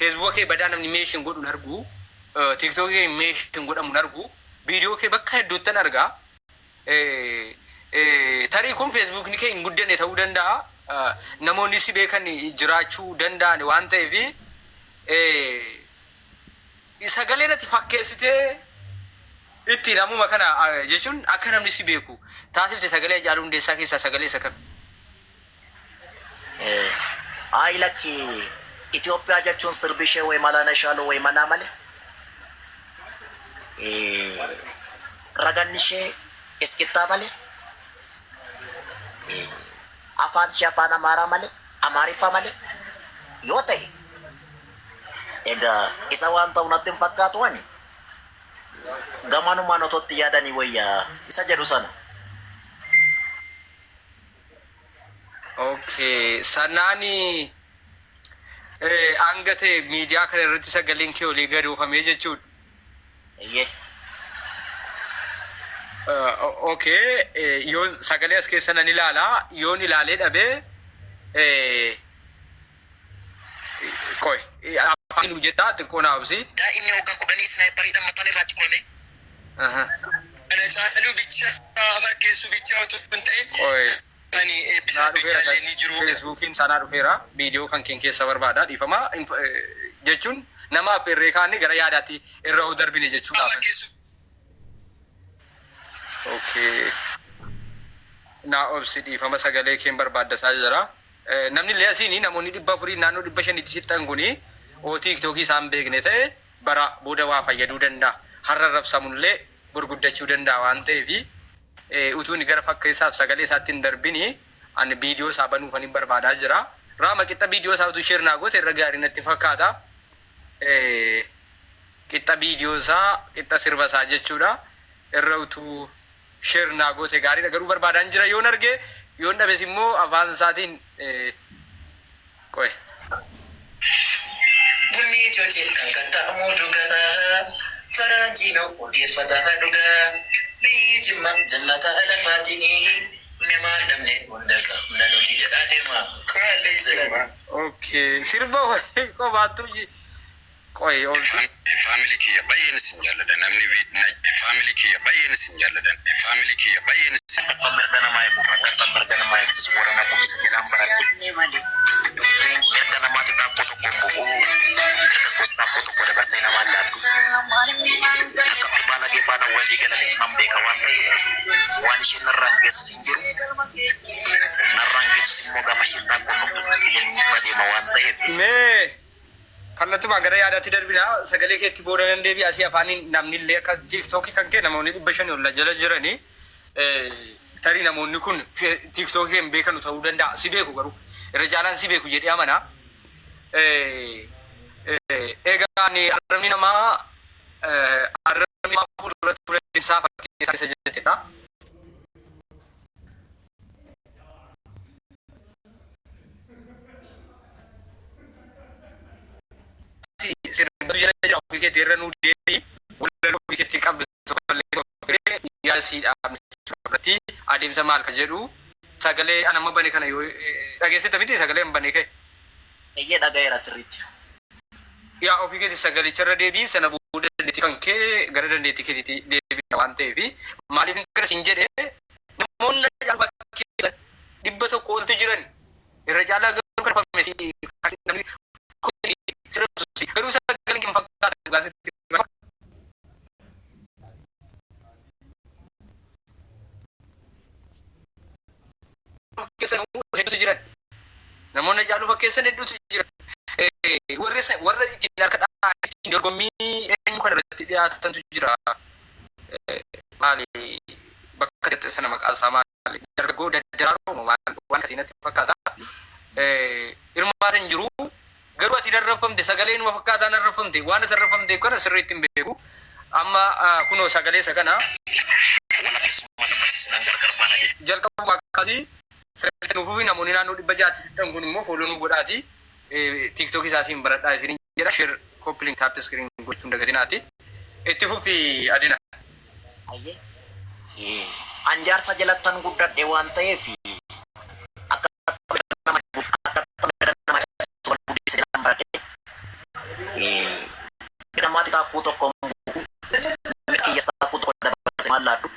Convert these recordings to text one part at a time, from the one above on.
Facebook ke badaan animation godhu nargu TikTok ke animation godhamu nargu video ke bakka hedduuttan argaa tarii kun Facebook ni ke hin guddanne ta'uu danda'a namoonni si beekan jiraachuu danda'an waan ta'eef sagalee irratti fakkeessitee itti namuma kana jechuun akka namni si beeku taasifte sagalee Haacaaluu Hundeessaa keessaa sagalee isa kam? Ay lakki Itoophiyaa jechuun sirbishee way malaanashaaloo way malaamale ragannishee iskittaa male afaan ishee afaan Amaaraa male Amaariffaa male yoo ta'e egaa isa waan ta'u natti hin fakkaatu wani gamanumaan ototti yaadanii wayyaa isa jedhu sana. Okay, sanani angate media kana irratti sagaleen kee olii gadi oofamee jechuudha. Okay, yoon sagalee as keessa nan ilaala, yoon ilaalee dhabee qoy afaan hojjetaa xiqqoo naabsi. Daa'imni hoggaa kudhanii snaayiparii dhammataan irratti qorame. Kana Haacaaluu bicha fakkeessu bicha otoo hin ta'in. Facebookiin sanaa dhufeera viidiyoo kan keen keessa barbaada dhiifama jechuun nama affeerree kaanni gara yaadaatti irra darbine jechuudha. Okay. Naa obsi dhiifama sagalee keen barbaaddasaa jira. Namni illee asiin namoonni 400 naannoo 500 sixxan kuni TikTokii isaan beekne ta'e bara booda waa fayyaduu danda'a. Har'a rabsamullee gurguddachuu danda'a waan ta'eef utuun gara fakkeessaaf sagalee isaatti hin darbini ani viidiyoo isaa banuuf ani barbaadaa jira. Raama qixxa viidiyoo isaa utuu share naa goote irra gaarii natti fakkaata. Qixxa viidiyoo isaa qixxa sirba isaa jechuudha. Irra utuu share naa goote gaariidha garuu barbaadaan jira yoon arge yoon dhabes immoo afaan isaatiin qoe. Bunni ijoolleen kan ta'amu dhugaa faraanjiinoo odeeffataa dhugaa. Bijima jannata alafaatiini nama namne hundaka nanuti jedhaa deema kaalle sirba. Okay, sirba wayi qobaatu qoy olti. Family kiyya baay'een isin jaalladan namni family kiyya baay'een isin jaalladan family kiyya baay'een isin mirga namaa eeguuf akka mirga namaa eegsisu warana kunis jedhaan baratti mirga namaatti taakkoo tokkoon bu'uu mirga gosa taakkoo tokko dabarsee namaan laatu akka baalagee faana walii galan isaan beeka waan ta'e waan isheen narraan geessisin jiru narraan geessis immoo gaafa isheen taakkoo tokko illee badeema waan ta'eef. Kallatuma gara yaadaatti darbina sagalee keetti booda dandeebi asii afaaniin namni illee akka TikTokii kan kee namoonni 500 ol jala jiranii tarii namoonni kun TikTokii hin beekanu ta'uu danda'a si beeku garuu irra caalaan si beeku jedhee amana. Egaa arrabni namaa fuulduratti ture ibsaa fakkii isa jettedha. Sirba jala jira ofii keetti irra nuu deebii wallaloo ofii keetti qabdu tokkollee ofiree yaasiidhaan irratti adeemsa maal ka jedhu sagalee anamma bane kana yoo dhageessite miti sagalee hin bane ka'e. Eeyyee dhagayeera sirriitti. Yaa ofii keetti sagalicha irra deebii sana booda dandeettii kan kee gara dandeettii keetiitti deebii waan ta'eef maaliif kana siin jedhee namoonni Haacaaluu fakkeessan 100 oltu jiran irra caalaa garuu kan fafame garuu sagaleen kan fakkaatan gaasitti fakkeessan hedduutu jiran namoonni Haacaaluu fakkeessan hedduutu jiran warra ittiin harka ittiin dorgommii eenyu kana irratti dhiyaatantu jira maali bakka jettee sana maqaan isaa maali dargaggoo daddaraaroo waan akkasiinatti fakkaata hirmaatan jiru. Garuu ati darrafamte sagaleen ma fakkaataan darrafamte waan ati darrafamte kana sirriitti hin beeku amma kunoo sagalee isa kana jalqabuma akkasii sirriitti nuufuufi namoonni naannoo 660 kun immoo fooloo nu godhaati TikTok isaatiin baradhaa isin jedha share copy link tap screen gochuun dagatinaati itti fufi adina. Anjaarsa jalattan guddadhe waan ta'eef namatti taakuu tokko kiyya taakuu tokko dabarse maal laadhu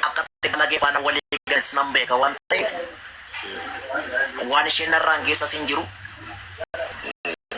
akka dalagee faana walii galis nan beeka waan ta'eef waan isheen narraan geessa sin jiru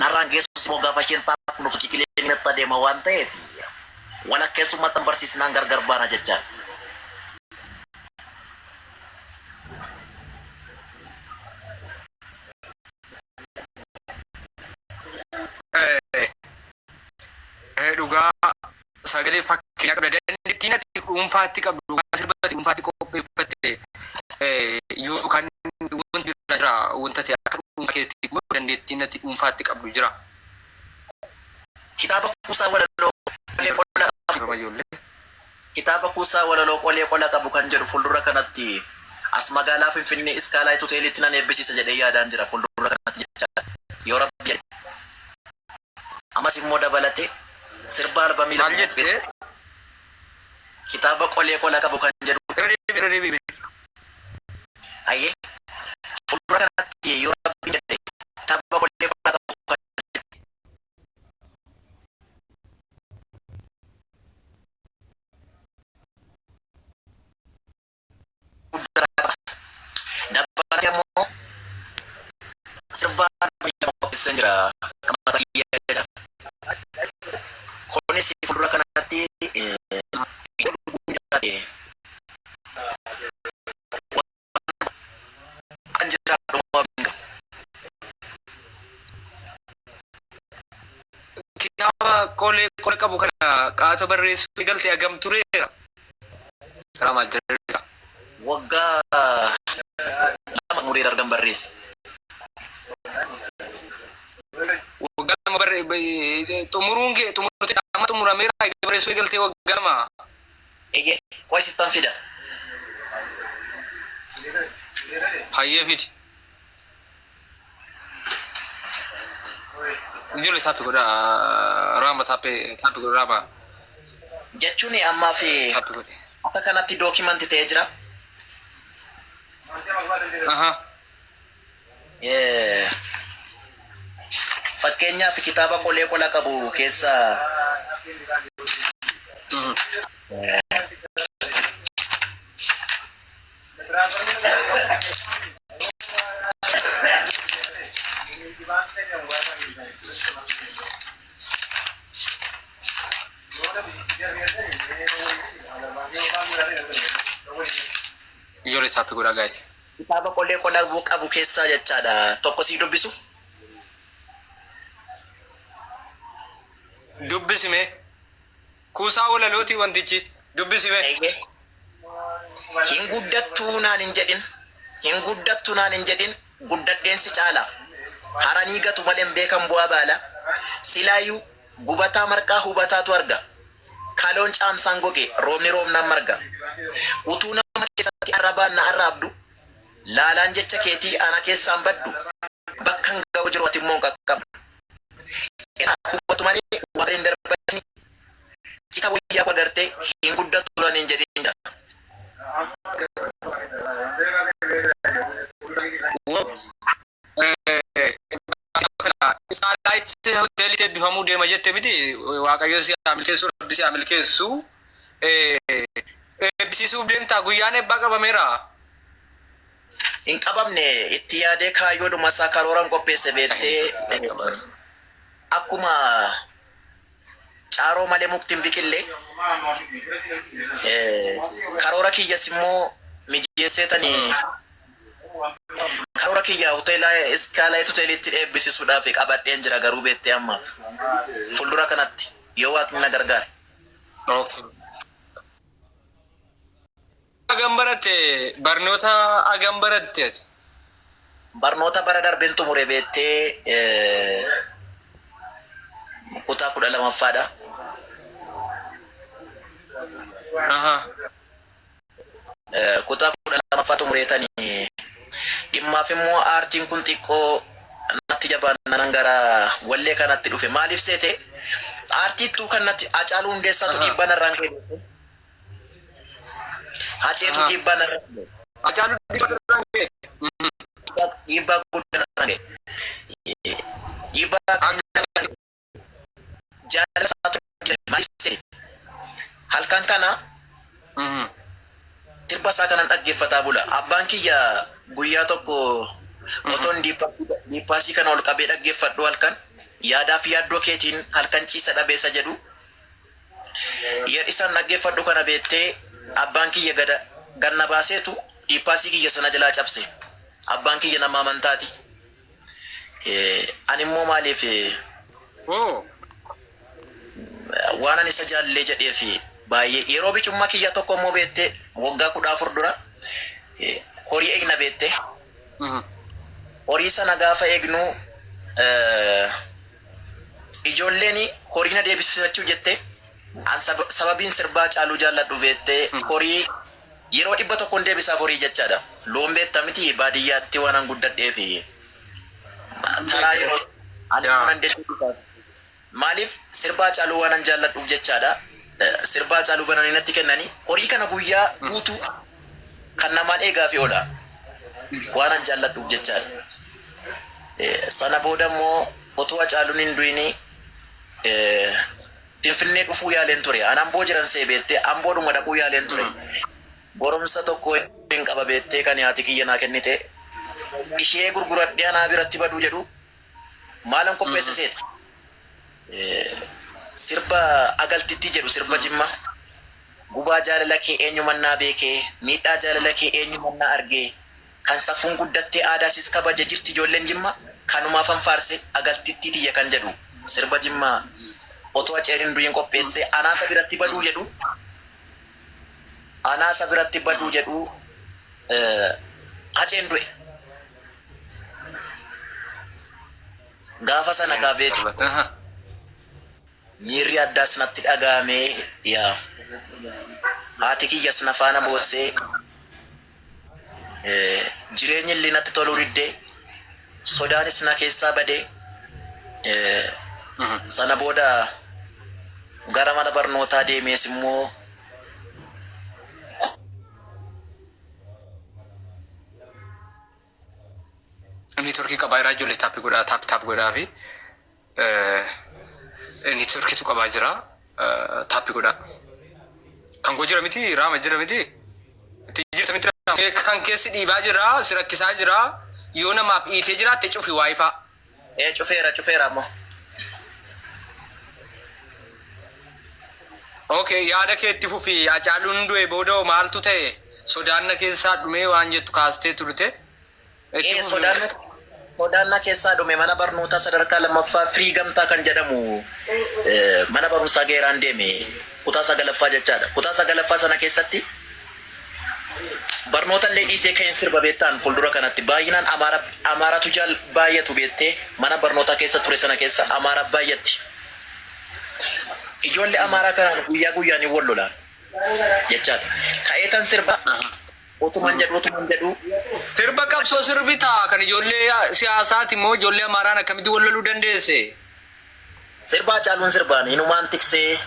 narraan geessus immoo gaafa isheen taakuu nuuf kikilee natti adeema waan ta'eef walakkeessumatti barsiisnaan gargar baana jechaan. Dhugaa sagalee fakkeenya qabda dandeettii natti dhuunfaatti qabdu sirbatti dhuunfaatti qopheeffatte yoo kan wanti jira wanta ta'e akka dhuunfaa keetti immoo dandeettii natti dhuunfaatti qabdu jira. Kitaaba kuusaa walaloo kitaaba kuusaa walaloo qolee qola qabu kan jedhu fuuldura kanatti as magaalaa Finfinnee Iskaalaayiit Hoteelitti nan eebbisiisa jedhee yaadaan jira fuuldura kanatti jecha yoo rabbi ammas immoo dabalate sirba albamii maal jette kitaaba qolee qola qabu kan jedhu ayyee fuuldura kanatti yoo rabbi jedhe kitaaba qolee qola qabu kan dabalate immoo sirba albamii qopheessan jira kamata kiyyaa kunis fuuldura kanatti kitaaba qolee qabu kana qaata barreessuu galtee agam tureera. Rama jirta. Waggaa lama murii dargan barreesse. Waggaa lama xumuruun kee xumurtee amma xumurameera barreessuu galtee waggaa lama. Eeyyee qo'isistan fida. Hayyee fidi. Ijoollee taappi godha raama taappi godha raama. Jechuun ammaa fi akka kanatti dookimanti ta'ee jira. Fakkeenyaaf kitaaba qolee qola qabu keessa ijoollee taappi godha gaa'e. Kitaaba qolee qola qabu keessaa jechaadha tokko sii dubbisu. Dubbisime kuusaa walalooti wantichi dubbisime. Hin guddattuu naan hin jedhin hin guddattuu naan hin jedhin guddadheensi caala haranii gatu malee beekan bu'aa baala silaayyuu gubataa marqaa hubataatu arga kaloon caamsaan goge roobni roobnaan marga utuu nama keessatti arrabaan na arraabdu laalaan jecha keetii ana keessaan baddu bakkan ga'u jiru ati immoo qaqqabdu hubatu malee warreen darbatanii cita wayyaa agartee hin guddattuu naan hin jedhin jira. Iskaalaayiit Hoteelitti eebbifamuu deema jette miti waaqayyo si milkeessuu rabbi si milkeessu eebbisiisuuf deemtaa guyyaan eebbaa qabameera. Hin qabamne itti yaadee kaayyoodhuma isaa karooran qopheesse beettee akkuma caaroo malee muktiin biqillee karoora kiyyas immoo mijeesseetanii karoora kiyyaa hoteela Iskaalaayiit Hoteelitti eebbisiisuudhaaf qabadheen jira garuu beettee ammaaf fuuldura kanatti yoo waaqni na gargaare. Agam baratte barnoota agam baratte barnoota bara darbeen xumure beettee kutaa 12ffaadha. Kutaa 12ffaa xumureetanii dhimmaaf immoo aartiin kun xiqqoo natti jabaannaan gara wallee kanatti dhufe maaliif seete aartiitu kanatti Hacaaluu Hundeessaatu dhiibbaa narraan ka'e. Haceetu dhiibbaa narraan ka'e. Hacaaluu dhiibbaa guddaa narraan ka'e. Dhiibbaa jaalala isaa halkan kana sirba isaa kanan dhaggeeffataa bula. Abbaan kiyya guyyaa tokko otoon diippaasii kana ol qabee dhaggeeffadhu halkan yaadaa fi yaaddoo keetiin halkan ciisa dhabeessa jedhu isaan dhaggeeffadhu kana beettee abbaan kiyya ganna baaseetu diippaasii kiyya sana jalaa cabse. Abbaan kiyya nama amantaati. Ani immoo maaliif waan ani isa jaallee jedhee fi baay'ee yeroo bicummaa kiyya tokko immoo beettee waggaa 14 dura horii eegna beettee horii sana gaafa eegnu ijoolleen horii na deebisachuu jettee sababiin sirbaa caaluu jaalladhu beettee horii yeroo 100 deebisaaf horii jechaadha. Loon beetta miti baadiyyaatti waan guddadhee fi taraa yeroo ani deebisaaf maaliif sirbaa caaluu waan jaalladhuuf jechaadha. Sirbaa caaluu bananii natti kennanii horii kana guyyaa guutuu kan namaan eegaa fi oola waan jaalladhuuf jechaadha. Sana booda immoo otoo caaluun hin du'ini Finfinnee dhufuu yaaleen ture. An Amboo jiran see beettee Amboodhuma dhaquu yaaleen ture. Goromsa tokko hin qaba beettee kan haati kiyya naa kennite. Ishee gurguradhee anaa biratti baduu jedhu maalan qopheessiseeti. Sirba agaltitti jedhu sirba Jimma. Gubaa jaalala kee eenyumannaa beekee miidhaa jaalala kee eenyumannaa argee kan safuun guddattee aadaasis kabaja jirti ijoolleen Jimma kanumaaf anfaarse agaltitti tiyya kan jedhu sirba Jimma otoo aceeriin du'iin qopheesse anaasa biratti baduu jedhu aceen du'e gaafa sana gaabee miirri addaas natti dhagaamee yaa haati kiyyas na faana boossee jireenyi illee natti toluu diddee sodaanis na keessaa badee sana booda gara mana barnootaa deemees immoo inni turkii qabaa jira ijoollee taap godhaa fi inni turkiitu qabaa jira taappi godhaa. Kan koo jira miti raama jira miti itti jirta miti kan keessi dhiibaa jira si rakkisaa jira yoo namaaf dhiitee jiraatte cufi waayifaa. Cufeera ammoo. Okay, yaada kee itti fufi Hacaaluun du'e booda maaltu ta'e sodaanna keessaa dhumee waan jettu kaastee turte. Sodaanna keessaa dhume mana barnootaa sadarkaa lammaffaa firii gamtaa kan jedhamu mana barumsaa geeraan deeme kutaa 9ffaa jechaadha. Kutaa 9ffaa sana keessatti barnoota illee dhiisee kan sirba beektaan fuuldura kanatti baay'inaan Amaaratu jaal baay'atu beettee mana barnootaa keessa ture sana keessa Amaara baay'atti. Ijoollee Amaaraa kanaan guyyaa guyyaan wal lolaan jechaadha. Ka'eetan sirba otuman jedhu sirba qabsoo sirbitaa kan ijoollee siyaasaati immoo ijoollee Amaaraan akkamitti wal loluu dandeesse? Sirba Hacaaluun sirbaan inumaan tiksee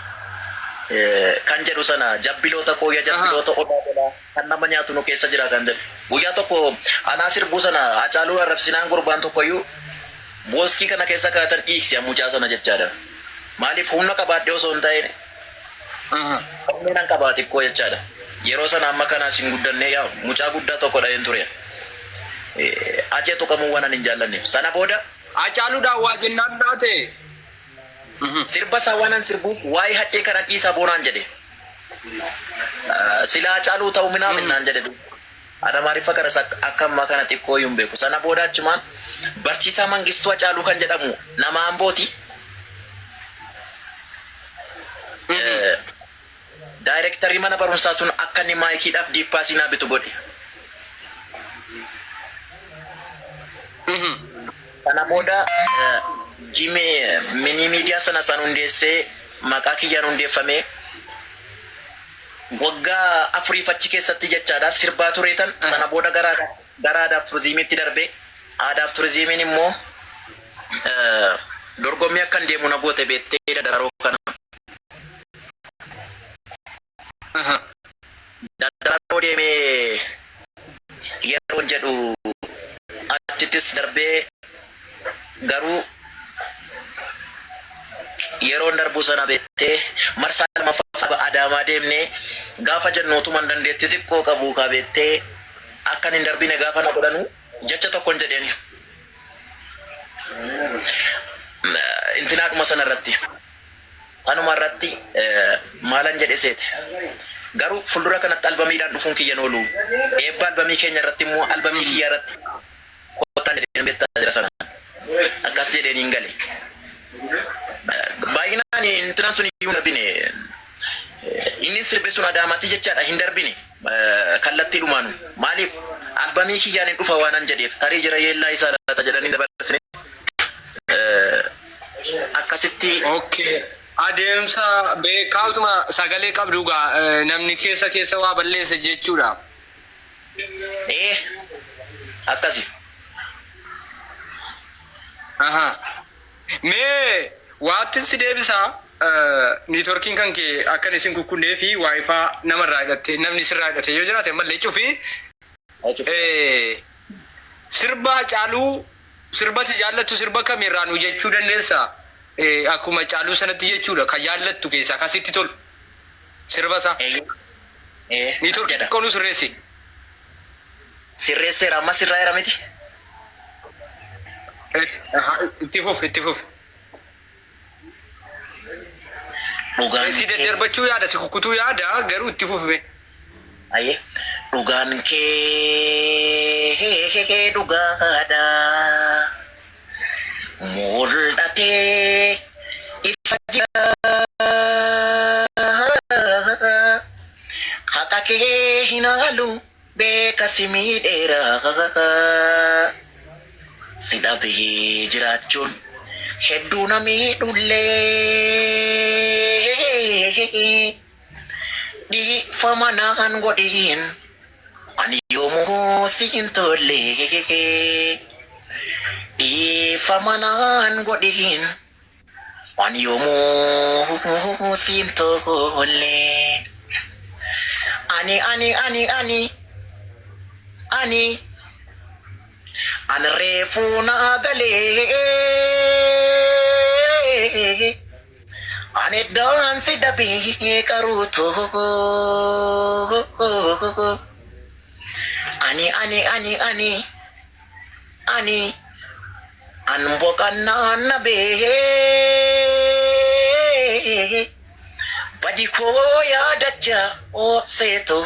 kan jedhu sana jabbiloota kooyya jabbiloota odaa kan nama nyaatu nu keessa jira kan jedhu. Guyyaa tokko anaa sirbuu sana Hacaaluu arrabsinaan gurbaan tokkoyyuu booskii kana keessa kaatan dhiiksi mucaa sana jechaadha. Maaliif humna qabaadhee osoo hin ta'in humna qabaa xiqqoo jechaadha. Yeroo sana amma kanaas hin guddanne yaa mucaa guddaa tokko dhaheen ture. Acee tuqamuu waan hin jaallanneef. Sana booda Hacaaluudhaan waa jennaan dhaate. Sirba isaa waan sirbuuf waa'ee hacee kana dhiisaa boonaan jedhe. Sila Hacaaluu ta'uu minaan jedhe. Ana maarifa kanas akka ammaa kana xiqqoo hin beeku. Sana booda achumaan barsiisaa Mangistuu Hacaaluu kan jedhamu nama Ambooti. Directorii mana barumsaa sun akka inni maayikiidhaaf diippaasii naa bitu godhe. Kana booda mini miidiyaa sana san hundeessee maqaa kiyyaan hundeeffamee waggaa 4 achi keessatti jechaadha sirbaa tureetan. Sana booda gara aadaaf turizimiitti darbe. Aadaaf turizimiin immoo dorgommii akkan deemu na goote beettee dadaroo kana. Dadaroo deemee yeroo jedhu achittis darbee garuu yeroon darbu sana beektee marsaa lammaffaa Adaamaa deemnee gaafa jennootu man dandeetti xiqqoo qabu ka beektee akkan hin darbine gaafa na godhanu jecha tokkoon jedheeni. Intinaadhuma sana irratti kanuma irratti maalan jedhe seete garuu fuuldura kanatti albamiidhaan dhufuun kiyyan oolu eebba albamii keenya irratti immoo albamii kiyya irratti kottaan jedheen beektaa jira sana akkas jedheen hin gale. Baay'inaan intinaan sun iyyuu hin darbine inni sirbe sun Adaamaatti jechaadha hin darbine kallattii dhumaanu maaliif albamii kiyyaan hin dhufa waanan jedheef tarii jira yeellaa isaa laata jedhanii dabarsine akkasitti. Okay. Adeemsa beekaatuma sagalee qabduugaa namni keessa waa balleessa jechuudha. Akkasi. Aha. Mee waatti si deebisaa niitworkiin kan kee akkan isin kukkunnee fi waayifaa namarraa hidhatte namni sirraa hidhate yoo jiraate mallee cufi sirba caaluu sirbati jaallattu sirba kamirraa nu jechuu dandeessaa? Akkuma caaluu sanatti jechuudha kan jaallattu keessaa akkasitti tolu sirba isaa. Niitworkii xiqqoo nu sirreessi. Sirreesseera amma sirraa jira miti. Itti fuf. Dhugaan si daddarbachuu yaada si kukkutuu yaada garuu itti fufi. Aye dhugaan kee dhugaadha. Mul'atee ifa jira haqa kee hin haalu beeka si miidheera si dhabee jiraachuun hedduu na miidhullee dhiifama naan godhin ani yoomuu si hin tolle. Dhiifama naan godhin ani yoomuu si hin tolle. Ani reefuu naa galee ani daansi dhabee qaruutu ani an boqannaan na bee badi koo yaadacha obseeto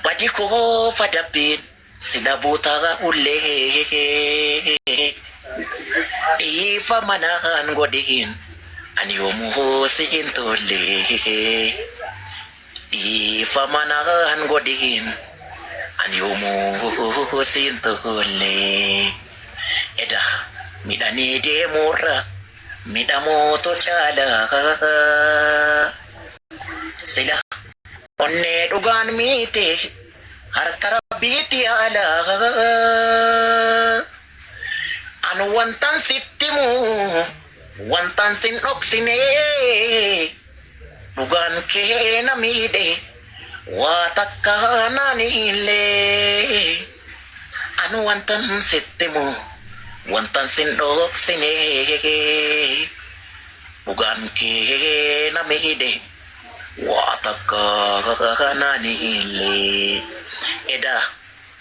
badi koo fadabbeen sila buuta ullee dhiifama naan godhin ani yoomuu si hin tolle. Dhiifama naan godhin ani yoomuu si hin tolle. Eda midhanii deemurra midhamooto caala sila onnee dhugaan miite harka rabbiitti haala. An wantan sittimu wantan sin dhoksine dhugaan kee na miidhe waa takka naanillee. An wantan sittimu wantan sin dhoksine dhugaan kee na miidhe waa takka naanillee. Eda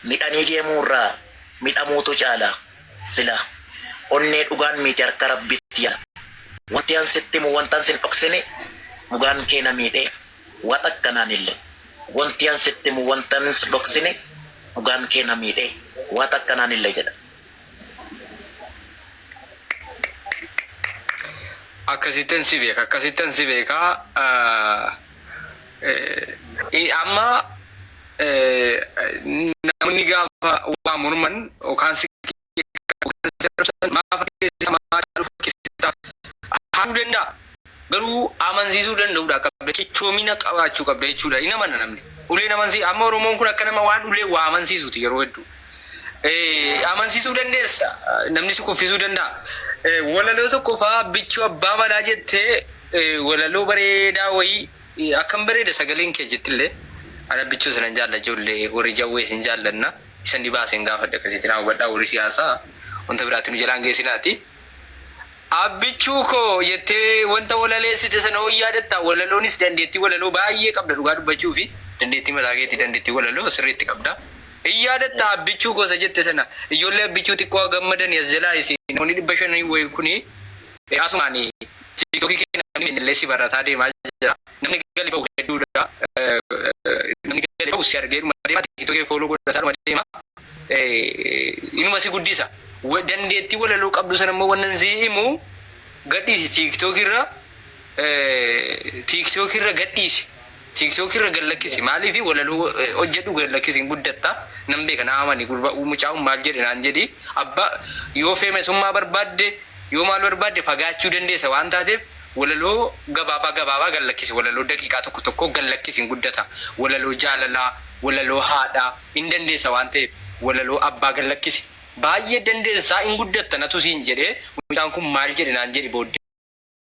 midhanii deemurraa midhamuutu caala sila onnee dhugaan miite harka rabbiitti haala. Wanti an sittimu wantan sin dhoksine dhugaan kee na miidhe waa takka naanillee. Wanti an sittimu wantan sin dhoksine dhugaan kee na miidhe waa takka naanillee jedha. Akkasittan si beeka amma namni gaafa waa morman yookaan si haaduu danda'a garuu amansiisuu danda'uudha qabda cichoomina qabaachuu qabda jechuudha. Ina mana namni uleen amansiisu amma Oromoon kun akka nama waan ulee waa amansiisuuti yeroo hedduu amansiisuu dandeessa namni si kuffisuu danda'a. Walaloo tokko fa'aa bichuu abbaa manaa jettee walaloo bareedaa wayii akkam bareeda sagaleen kee jettillee ana bichuu sana jaalla ijoollee warri jawwee sin jaallanna isan dibaasen gaafadha akkasitti naa hubadhaa warri siyaasaa wanta biraatti nu jalaan geessinaati. Abbichuuko yettee wanta walaleessite sana yaadatta walaloonis dandeettii walaloo baay'ee qabda dhugaa dubbachuu fi dandeettii mataa keetii dandeettii walaloo sirriitti qabda. Yaadatta abbichuuko isa jette sana ijoollee abbichuu xiqqoo gammadan as jalaa isin namoonni 500 wayi kuni asumaanii TikTok keenya illee si barataa deemaa jira. Namni galii bahu hedduudha. Namni galii bahu si argee deemaa TikTok follow godhataa deema. Inuma si guddisa. Dandeettii walaloo qabdu sana immoo wannan ziimu gadhiisi TikTok irra gadhiisi. TikTok irra gallakkisi maaliif walaloo hojjedhu gallakkisi guddatta nan beeka naamani gurba mucaa'un maal jedhe naan jedhi abba yoo feemesummaa barbaadde yoo maal barbaadde fagaachuu dandeessa waan taateef walaloo gabaabaa gallakkisi walaloo daqiiqaa tokko gallakkisi guddata walaloo jaalalaa walaloo haadhaa hin dandeessa waan ta'eef walaloo abbaa gallakkisi baay'ee dandeessaa hin guddatta natu siin jedhee mucaan kun maal jedhe naan jedhi booddee